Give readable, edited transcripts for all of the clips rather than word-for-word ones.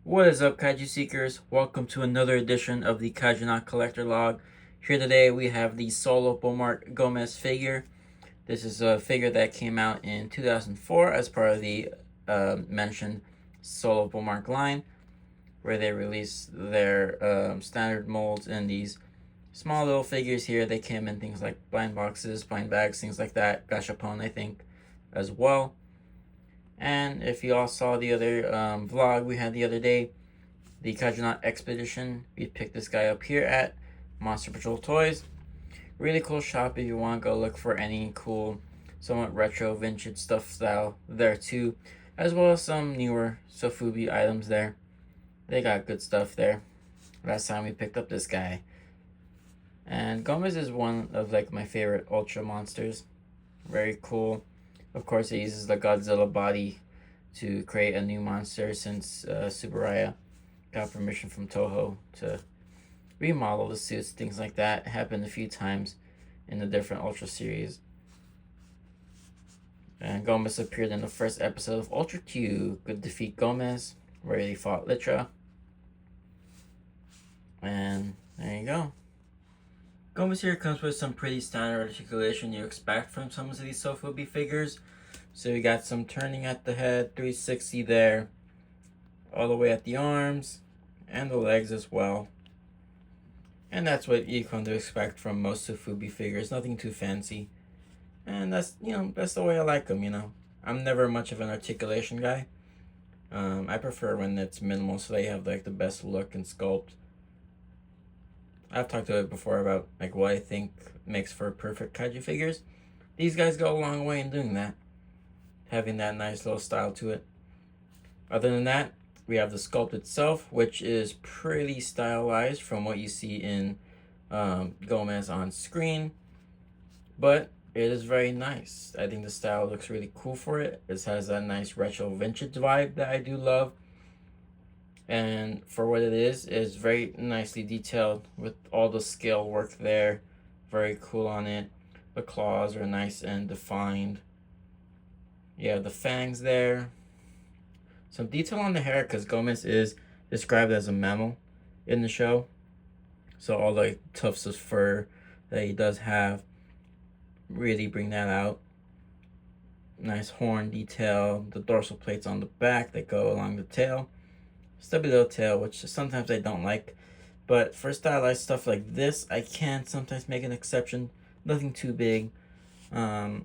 What is up, Kaiju Seekers? Welcome to another edition of the Kaijunaut Collector Log. Here today we have the solo Bullmark Gomess figure. This is a figure that came out in 2004 as part of the mentioned solo Bullmark line, where they released their standard molds in these small little figures here. They came in things like blind boxes, blind bags, things like that. Gashapon, I think, as well. And if you all saw the other vlog we had the other day, the Kaijunaut Expedition, we picked this guy up here at Monster Patrol Toys. Really cool shop if you want to go look for any cool, somewhat retro, vintage stuff style there too, as well as some newer Sofubi items there. They got good stuff there. Last time we picked up this guy. And Gomez is one of like my favorite Ultra monsters. Very cool. Of course, it uses the Godzilla body to create a new monster since Subaraya got permission from Toho to remodel the suits, things like that. It happened a few times in the different Ultra series. And Gomez appeared in the first episode of Ultra Q, Good Defeat Gomez, where he fought Litra. And there you go. Gomez here comes with some pretty standard articulation you expect from some of these Sofubi figures. So you got some turning at the head, 360 there, all the way at the arms, and the legs as well. And that's what you come to expect from most Sofubi figures, nothing too fancy. And that's, that's the way I like them, I'm never much of an articulation guy. I prefer when it's minimal so they have like the best look and sculpt. I've talked to it before about like what I think makes for perfect kaiju figures. These guys go a long way in doing that, having that nice little style to it. Other than that, we have the sculpt itself, which is pretty stylized from what you see in Gomez on screen, but it is very nice. I think the style looks really cool for it. It has that nice retro vintage vibe that I do love. And for what it is very nicely detailed with all the scale work there. Very cool on it. The claws are nice and defined. You have the fangs there. Some detail on the hair because Gomez is described as a mammal in the show. So all the tufts of fur that he does have really bring that out. Nice horn detail. The dorsal plates on the back that go along the tail. Stubby little tail, which sometimes I don't like, but for stylized stuff like this, I can sometimes make an exception. Nothing too big. I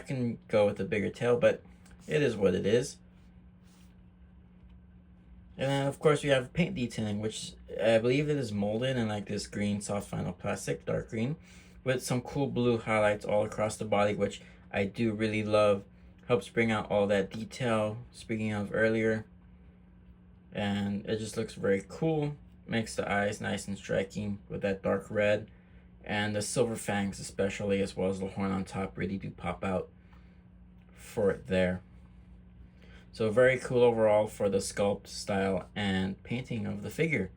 can go with a bigger tail, but it is what it is. And then, of course, we have paint detailing, which I believe it is molded in like this green soft vinyl plastic, dark green, with some cool blue highlights all across the body, which I do really love. Helps bring out all that detail, speaking of earlier. And it just looks very cool. Makes the eyes nice and striking with that dark red. And the silver fangs especially, as well as the horn on top, really do pop out for it there. So very cool overall for the sculpt, style, and painting of the figure.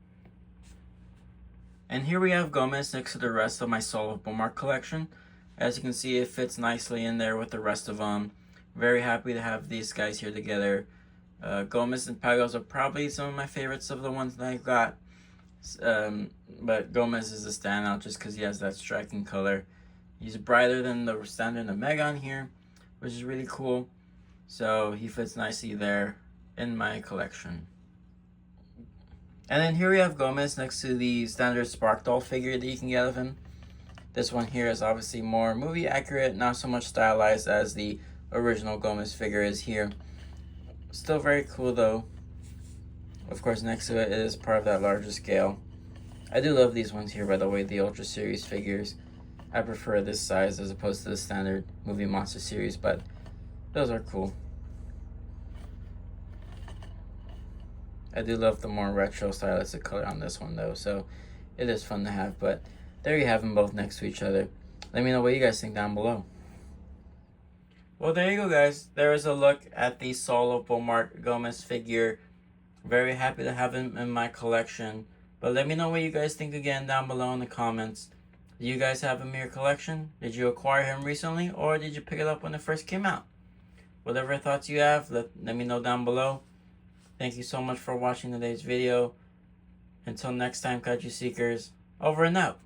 And here we have Gomez next to the rest of my solo Bullmark collection. As you can see, it fits nicely in there with the rest of them. Very happy to have these guys here together. Gomez and Pagos are probably some of my favorites of the ones that I got. But Gomez is a standout just because he has that striking color. He's brighter than the standard Omega on here, which is really cool. So he fits nicely there in my collection. And then here we have Gomez next to the standard Spark Doll figure that you can get of him. This one here is obviously more movie accurate, not so much stylized as the original Gomez figure is here. Still very cool though. Of course, next to it is part of that larger scale. I do love these ones here, by the way, the Ultra Series figures. I prefer this size as opposed to the standard movie monster series, but those are cool. I do love the more retro stylistic color on this one though, so it is fun to have. But there you have them both next to each other. Let me know what you guys think down below. Well, there you go, guys. There is a look at the solo Bullmark Gomess figure. Very happy to have him in my collection. But let me know what you guys think again down below in the comments. Do you guys have him in your collection? Did you acquire him recently, or did you pick it up when it first came out? Whatever thoughts you have, let me know down below. Thank you so much for watching today's video. Until next time, Kaiju Seekers, over and out.